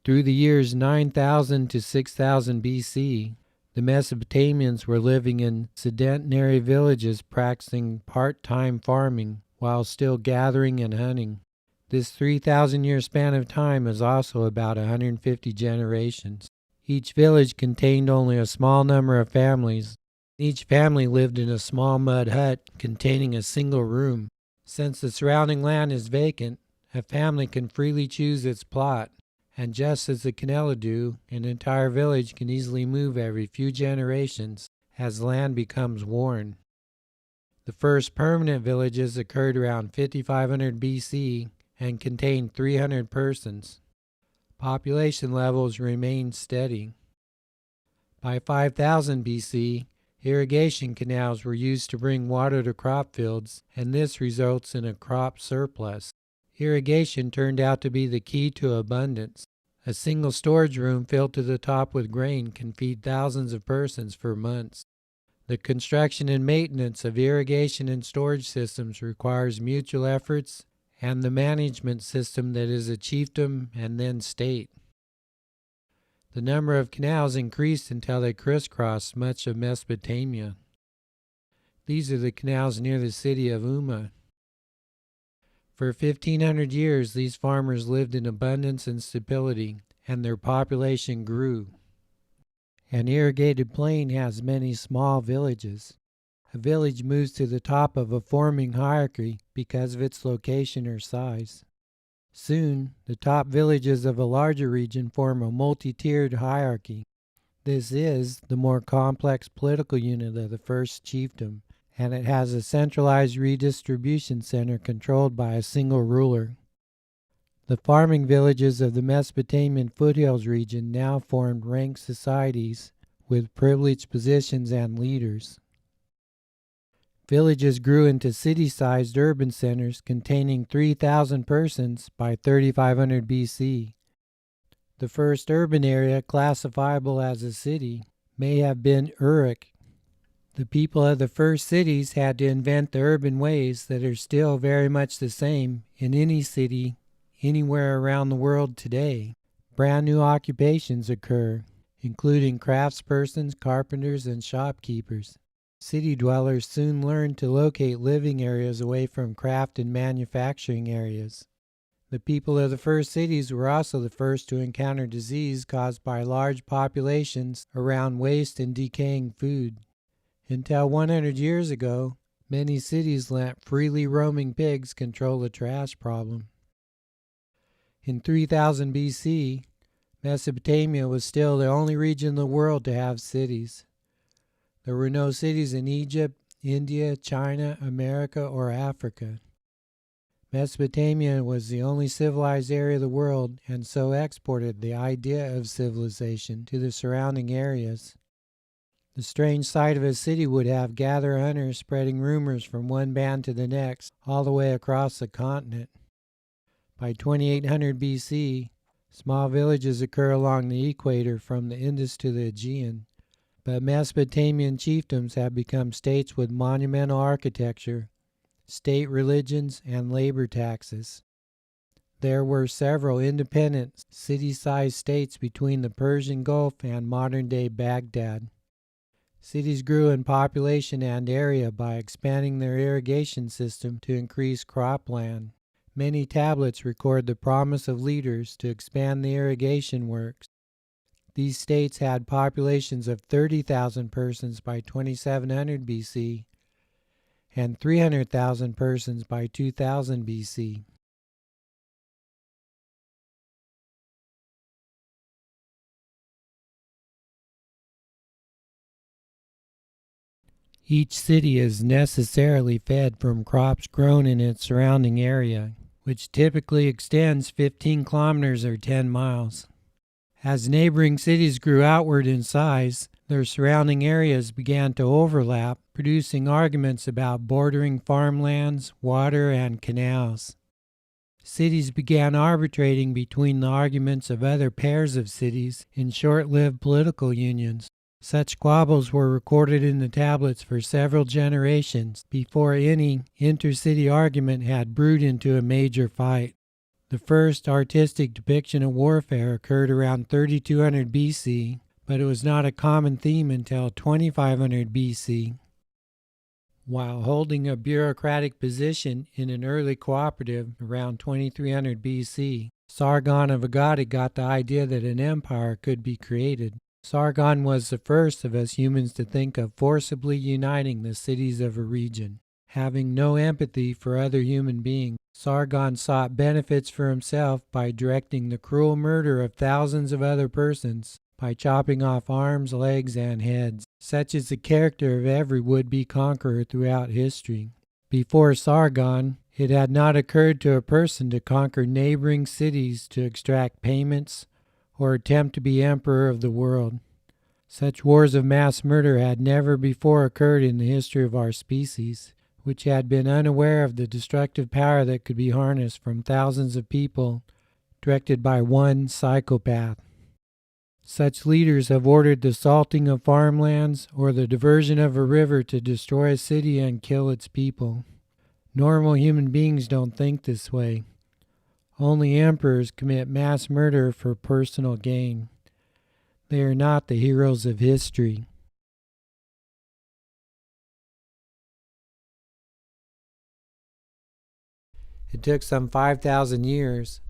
Through the years 9000 to 6000 BC, the Mesopotamians were living in sedentary villages practicing part-time farming while still gathering and hunting. This 3,000-year span of time is also about 150 generations. Each village contained only a small number of families. Each family lived in a small mud hut containing a single room. Since the surrounding land is vacant, a family can freely choose its plot, and just as the Canela do, an entire village can easily move every few generations as land becomes worn. The first permanent villages occurred around 5500 BC and contained 300 persons. Population levels remained steady. By 5000 BC, irrigation canals were used to bring water to crop fields, and this results in a crop surplus. Irrigation turned out to be the key to abundance. A single storage room filled to the top with grain can feed thousands of persons for months. The construction and maintenance of irrigation and storage systems requires mutual efforts and the management system that is a chiefdom and then state. The number of canals increased until they crisscrossed much of Mesopotamia. These are the canals near the city of Umma. For 1,500 years, these farmers lived in abundance and stability, and their population grew. An irrigated plain has many small villages. A village moves to the top of a forming hierarchy because of its location or size. Soon, the top villages of a larger region form a multi-tiered hierarchy. This is the more complex political unit of the first chiefdom, and it has a centralized redistribution center controlled by a single ruler. The farming villages of the Mesopotamian foothills region now formed ranked societies with privileged positions and leaders. Villages grew into city-sized urban centers containing 3,000 persons by 3500 BC. The first urban area classifiable as a city may have been Uruk. The people of the first cities had to invent the urban ways that are still very much the same in any city anywhere around the world today. Brand new occupations occur, including craftspersons, carpenters, and shopkeepers. City dwellers soon learned to locate living areas away from craft and manufacturing areas. The people of the first cities were also the first to encounter disease caused by large populations around waste and decaying food. Until 100 years ago, many cities let freely roaming pigs control the trash problem. In 3000 BC, Mesopotamia was still the only region in the world to have cities. There were no cities in Egypt, India, China, America, or Africa. Mesopotamia was the only civilized area of the world and so exported the idea of civilization to the surrounding areas. The strange sight of a city would have gathered hunters spreading rumors from one band to the next all the way across the continent. By 2800 BC, small villages occur along the equator from the Indus to the Aegean. But Mesopotamian chiefdoms have become states with monumental architecture, state religions, and labor taxes. There were several independent city-sized states between the Persian Gulf and modern-day Baghdad. Cities grew in population and area by expanding their irrigation system to increase cropland. Many tablets record the promise of leaders to expand the irrigation works. These states had populations of 30,000 persons by 2700 BC and 300,000 persons by 2000 BC. Each city is necessarily fed from crops grown in its surrounding area, which typically extends 15 kilometers or 10 miles. As neighboring cities grew outward in size, their surrounding areas began to overlap, producing arguments about bordering farmlands, water, and canals. Cities began arbitrating between the arguments of other pairs of cities in short-lived political unions. Such squabbles were recorded in the tablets for several generations before any intercity argument had brewed into a major fight. The first artistic depiction of warfare occurred around 3200 BC, but it was not a common theme until 2500 BC. While holding a bureaucratic position in an early cooperative around 2300 BC, Sargon of Akkad got the idea that an empire could be created. Sargon was the first of us humans to think of forcibly uniting the cities of a region. Having no empathy for other human beings, Sargon sought benefits for himself by directing the cruel murder of thousands of other persons, by chopping off arms, legs, and heads. Such is the character of every would-be conqueror throughout history. Before Sargon, it had not occurred to a person to conquer neighboring cities to extract payments or attempt to be emperor of the world. Such wars of mass murder had never before occurred in the history of our species, which had been unaware of the destructive power that could be harnessed from thousands of people directed by one psychopath. Such leaders have ordered the salting of farmlands or the diversion of a river to destroy a city and kill its people. Normal human beings don't think this way. Only emperors commit mass murder for personal gain. They are not the heroes of history. It took some 5,000 years,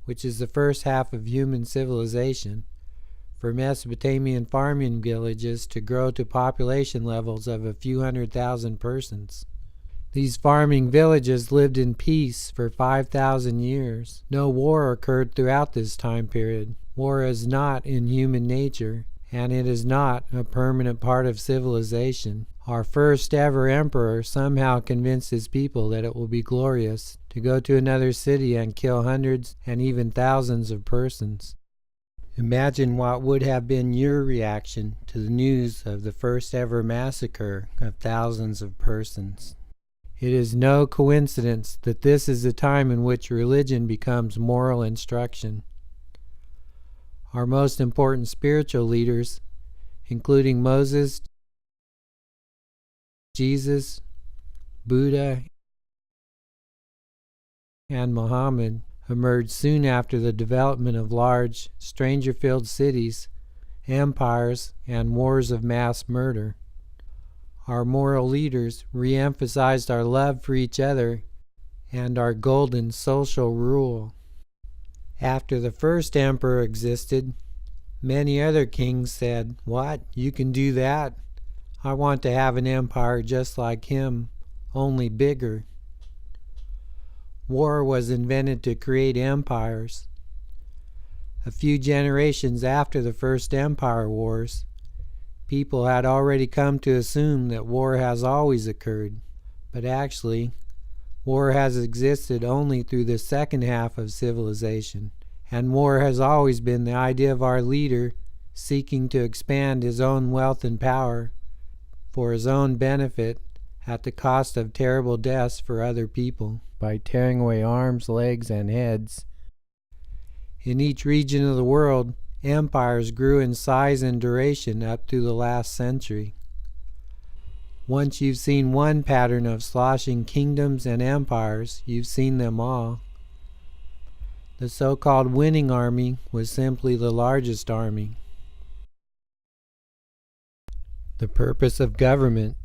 which is the first half of human civilization, for Mesopotamian farming villages to grow to population levels of a few 100,000 persons. These farming villages lived in peace for 5,000 years. No war occurred throughout this time period. War is not in human nature, and it is not a permanent part of civilization. Our first ever emperor somehow convinced his people that it will be glorious to go to another city and kill hundreds and even thousands of persons. Imagine what would have been your reaction to the news of the first ever massacre of thousands of persons. It is no coincidence that this is the time in which religion becomes moral instruction. Our most important spiritual leaders, including Moses, Jesus, Buddha, and Muhammad, emerged soon after the development of large, stranger-filled cities, empires, and wars of mass murder. Our moral leaders re-emphasized our love for each other and our golden social rule. After the first emperor existed, many other kings said, "What? You can do that? I want to have an empire just like him, only bigger." War was invented to create empires. A few generations after the first empire wars, people had already come to assume that war has always occurred, but actually, war has existed only through the second half of civilization, and war has always been the idea of our leader seeking to expand his own wealth and power for his own benefit at the cost of terrible deaths for other people, by tearing away arms, legs, and heads. In each region of the world, empires grew in size and duration up through the last century. Once you've seen one pattern of sloshing kingdoms and empires, you've seen them all. The so-called winning army was simply the largest army. The purpose of government,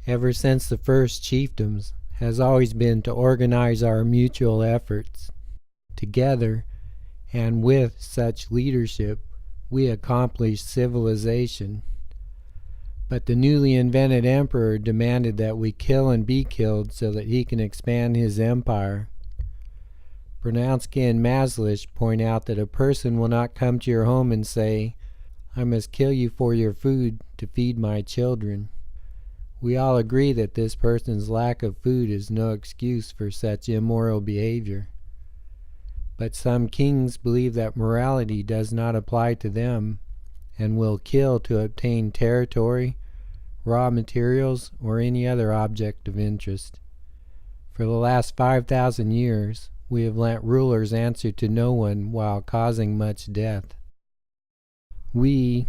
ever since the first chiefdoms, has always been to organize our mutual efforts. Together, and with such leadership, we accomplish civilization. But the newly invented emperor demanded that we kill and be killed so that he can expand his empire. Bronsky and Maslish point out that a person will not come to your home and say, "I must kill you for your food to feed my children." We all agree that this person's lack of food is no excuse for such immoral behavior. But some kings believe that morality does not apply to them and will kill to obtain territory, raw materials, or any other object of interest. For the last 5,000 years, we have let rulers answer to no one while causing much death. We,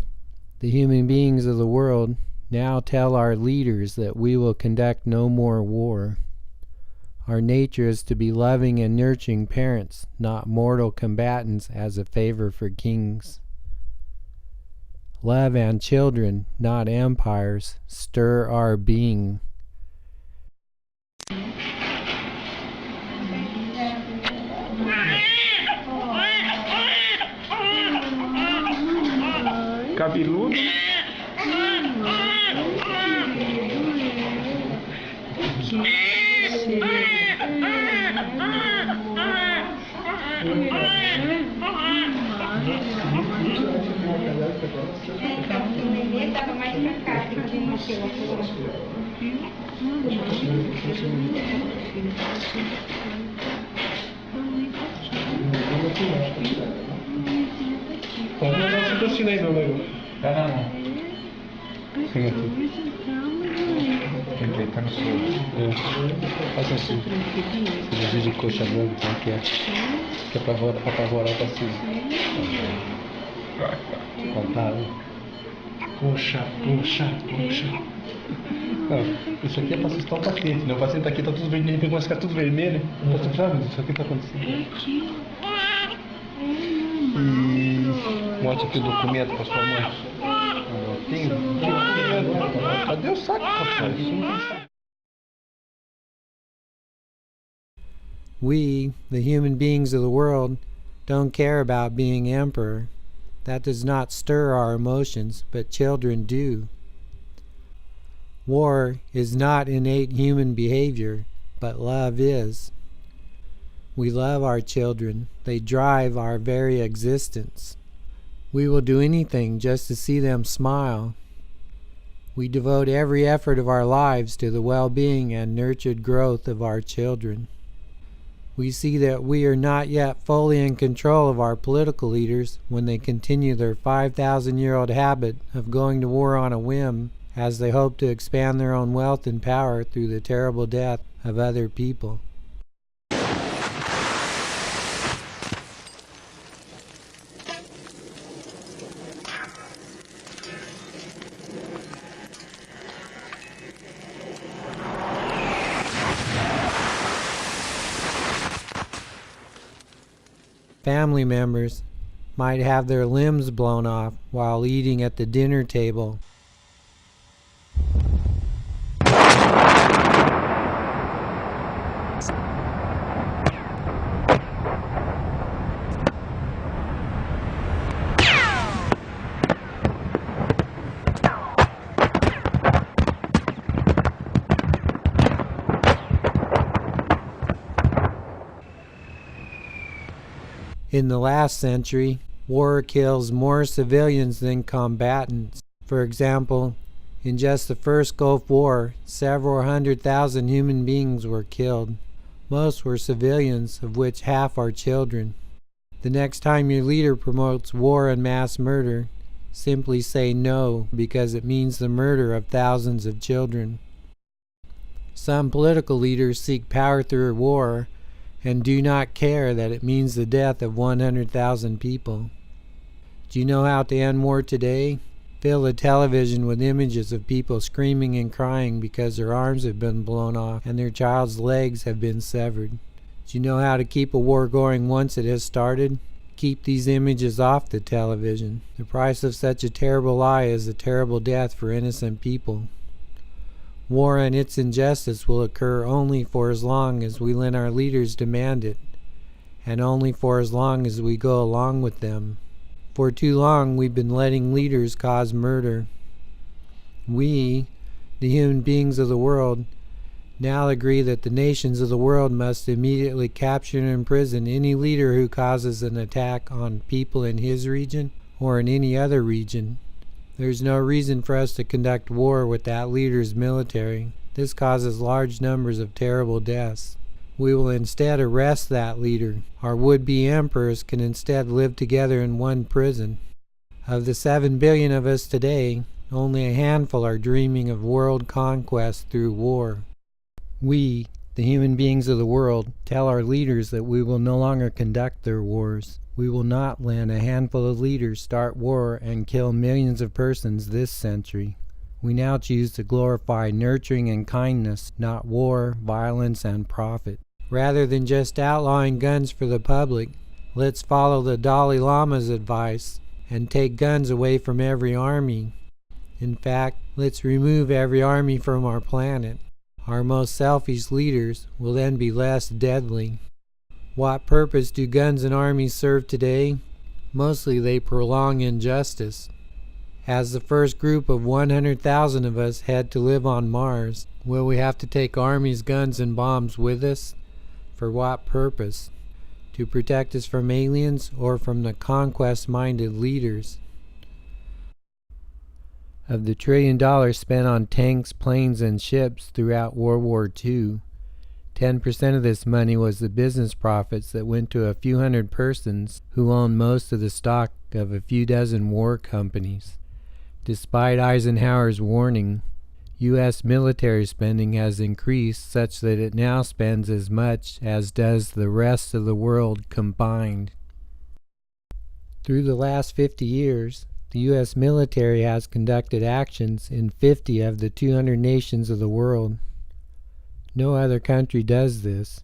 the human beings of the world, now tell our leaders that we will conduct no more war. Our nature is to be loving and nurturing parents, not mortal combatants as a favor for kings. Love and children, not empires, stir our being. Cabeludo. Não assinei não, nego. Não. Sim, aqui. Entrei, tá no seu. Faz assim. Cirurgia de coxa branca, como que é? Que é pra apavorar pra cima. Contado. Coxa. Não, isso aqui é pra assustar o paciente, né? O paciente tá aqui, tá tudo vermelho, ele começa a ficar tudo vermelho. Tá tudo sabe? Isso aqui tá acontecendo. Mostra aqui o documento pra sua mãe. Tem documento. Cadê o saco, rapaz? We, the human beings of the world, don't care about being emperor. That does not stir our emotions, but children do. War is not innate human behavior, but love is. We love our children. They drive our very existence. We will do anything just to see them smile. We devote every effort of our lives to the well-being and nurtured growth of our children. We see that we are not yet fully in control of our political leaders when they continue their 5,000-year-old habit of going to war on a whim as they hope to expand their own wealth and power through the terrible death of other people. Family members might have their limbs blown off while eating at the dinner table. In the last century, war kills more civilians than combatants. For example, in just the first Gulf War, several 100,000 human beings were killed. Most were civilians, of which half are children. The next time your leader promotes war and mass murder, simply say no, because it means the murder of thousands of children. Some political leaders seek power through war and do not care that it means the death of 100,000 people. Do you know how to end war today? Fill the television with images of people screaming and crying because their arms have been blown off and their child's legs have been severed. Do you know how to keep a war going once it has started? Keep these images off the television. The price of such a terrible lie is a terrible death for innocent people. War and its injustice will occur only for as long as we let our leaders demand it, and only for as long as we go along with them. For too long we've been letting leaders cause murder. We, the human beings of the world, now agree that the nations of the world must immediately capture and imprison any leader who causes an attack on people in his region or in any other region. There's no reason for us to conduct war with that leader's military. This causes large numbers of terrible deaths. We will instead arrest that leader. Our would-be emperors can instead live together in one prison. Of the 7 billion of us today, only a handful are dreaming of world conquest through war. We, the human beings of the world, tell our leaders that we will no longer conduct their wars. We will not let a handful of leaders start war and kill millions of persons this century. We now choose to glorify nurturing and kindness, not war, violence, and profit. Rather than just outlawing guns for the public, let's follow the Dalai Lama's advice and take guns away from every army. In fact, let's remove every army from our planet. Our most selfish leaders will then be less deadly. What purpose do guns and armies serve today? Mostly they prolong injustice. As the first group of 100,000 of us head to live on Mars, will we have to take armies, guns, and bombs with us? For what purpose? To protect us from aliens or from the conquest-minded leaders? Of the $1 trillion spent on tanks, planes, and ships throughout World War II, 10% of this money was the business profits that went to a few hundred persons who owned most of the stock of a few dozen war companies. Despite Eisenhower's warning, U.S. military spending has increased such that it now spends as much as does the rest of the world combined. Through the last 50 years, the U.S. military has conducted actions in 50 of the 200 nations of the world. No other country does this.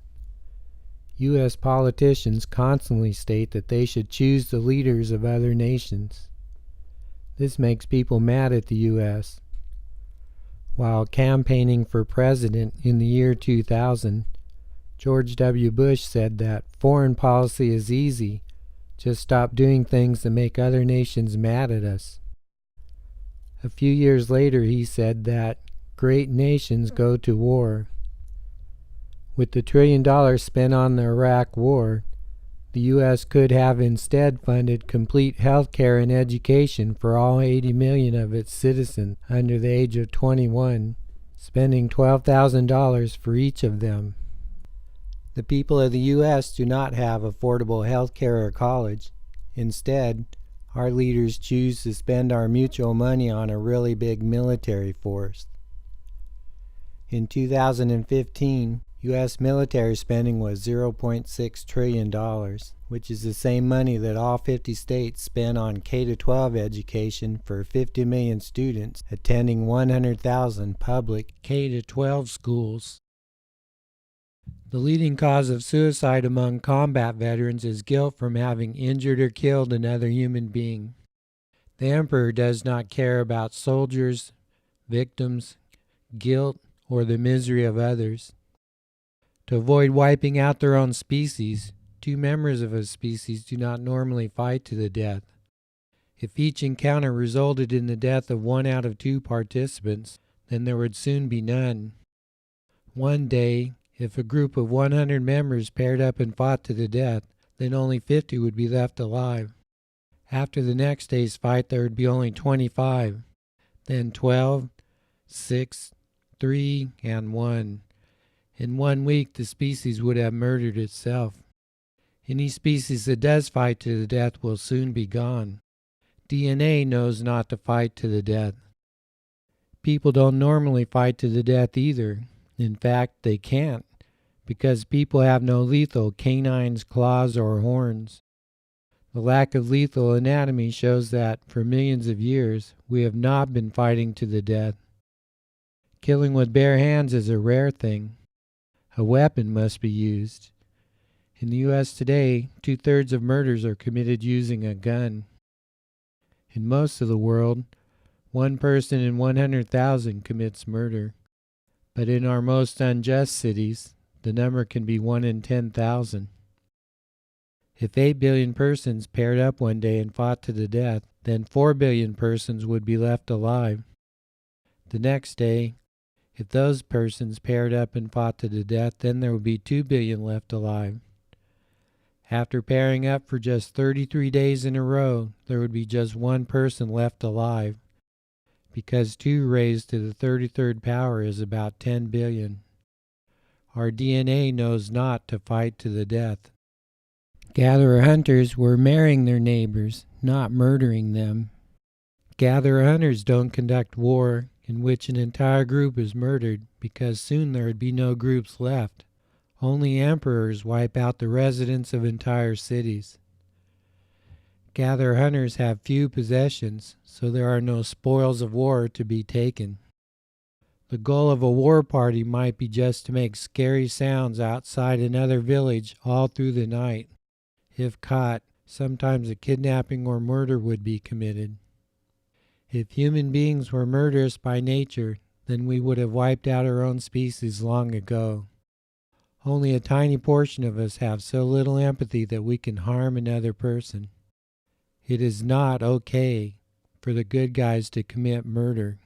U.S. politicians constantly state that they should choose the leaders of other nations. This makes people mad at the U.S. While campaigning for president in the year 2000, George W. Bush said that foreign policy is easy. Just stop doing things that make other nations mad at us. A few years later, he said that great nations go to war. With the $1 trillion spent on the Iraq War, the U.S. could have instead funded complete health care and education for all 80 million of its citizens under the age of 21, spending $12,000 for each of them. The people of the U.S. do not have affordable health care or college. Instead, our leaders choose to spend our mutual money on a really big military force. In 2015, U.S. military spending was $0.6 trillion, which is the same money that all 50 states spent on K-12 education for 50 million students attending 100,000 public K-12 schools. The leading cause of suicide among combat veterans is guilt from having injured or killed another human being. The Emperor does not care about soldiers, victims, guilt, or the misery of others. To avoid wiping out their own species, two members of a species do not normally fight to the death. If each encounter resulted in the death of 1 out of 2 participants, then there would soon be none. One day, if a group of 100 members paired up and fought to the death, then only 50 would be left alive. After the next day's fight, there would be only 25, then 12, 6, 3, and 1. In 1 week, the species would have murdered itself. Any species that does fight to the death will soon be gone. DNA knows not to fight to the death. People don't normally fight to the death either. In fact, they can't, because people have no lethal canines, claws, or horns. The lack of lethal anatomy shows that, for millions of years, we have not been fighting to the death. Killing with bare hands is a rare thing. A weapon must be used. In the U.S. today, 2/3 of murders are committed using a gun. In most of the world, 1 person in 100,000 commits murder. But in our most unjust cities, the number can be 1 in 10,000. If 8 billion persons paired up one day and fought to the death, then 4 billion persons would be left alive. The next day, if those persons paired up and fought to the death, then there would be 2 billion left alive. After pairing up for just 33 days in a row, there would be just 1 person left alive, because 2 raised to the 33rd power is about 10 billion. Our DNA knows not to fight to the death. Gatherer-hunters were marrying their neighbors, not murdering them. Gatherer-hunters don't conduct war in which an entire group is murdered, because soon there would be no groups left. Only emperors wipe out the residents of entire cities. Gather-hunters have few possessions, so there are no spoils of war to be taken. The goal of a war party might be just to make scary sounds outside another village all through the night. If caught, sometimes a kidnapping or murder would be committed. If human beings were murderous by nature, then we would have wiped out our own species long ago. Only a tiny portion of us have so little empathy that we can harm another person. It is not okay for the good guys to commit murder.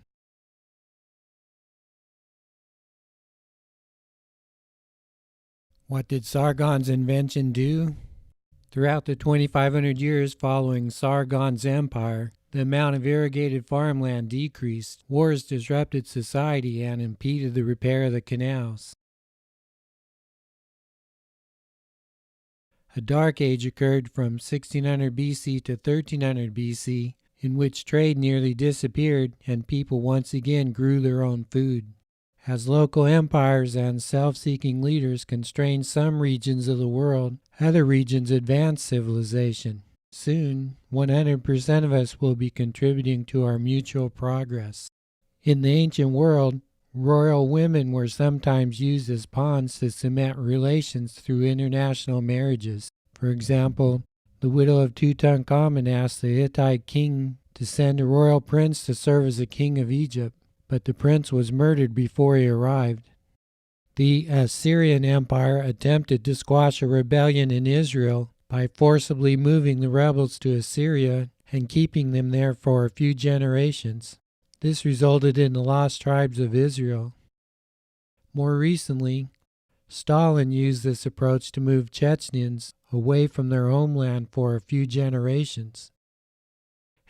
What did Sargon's invention do? Throughout the 2,500 years following Sargon's empire, the amount of irrigated farmland decreased. Wars disrupted society and impeded the repair of the canals. A dark age occurred from 1600 BC to 1300 BC, in which trade nearly disappeared and people once again grew their own food. As local empires and self-seeking leaders constrained some regions of the world, other regions advanced civilization. Soon, 100% of us will be contributing to our mutual progress. In the ancient world, royal women were sometimes used as pawns to cement relations through international marriages. For example, the widow of Tutankhamun asked the Hittite king to send a royal prince to serve as a king of Egypt, but the prince was murdered before he arrived. The Assyrian Empire attempted to squash a rebellion in Israel by forcibly moving the rebels to Assyria and keeping them there for a few generations. This resulted in the lost tribes of Israel. More recently, Stalin used this approach to move Chechens away from their homeland for a few generations.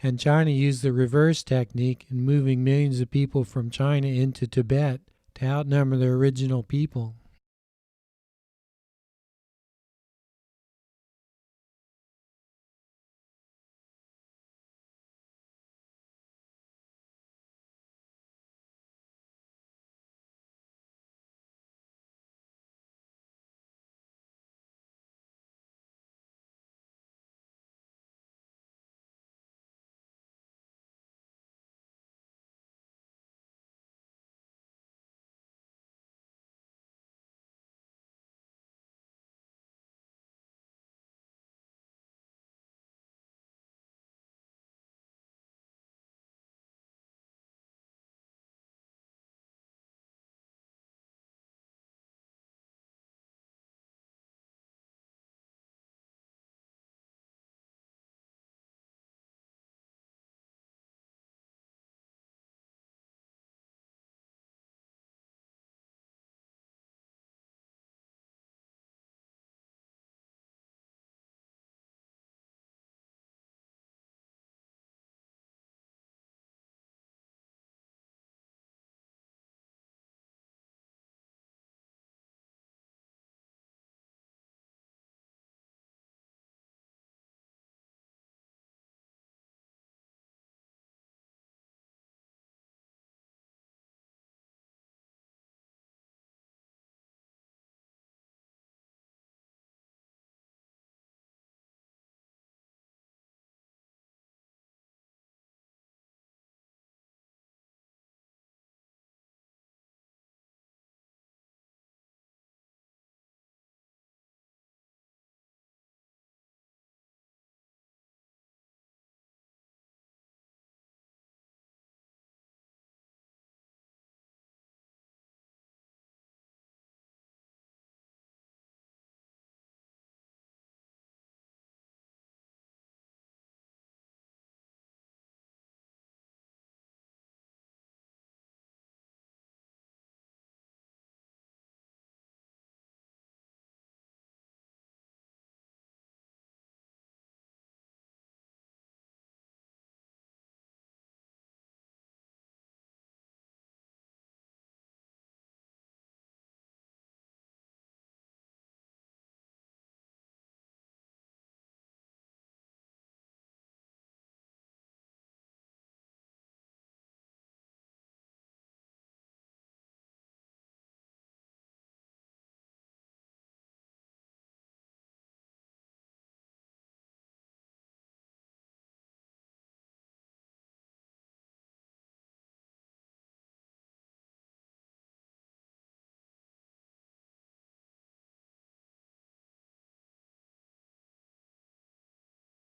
And China used the reverse technique in moving millions of people from China into Tibet to outnumber the original people.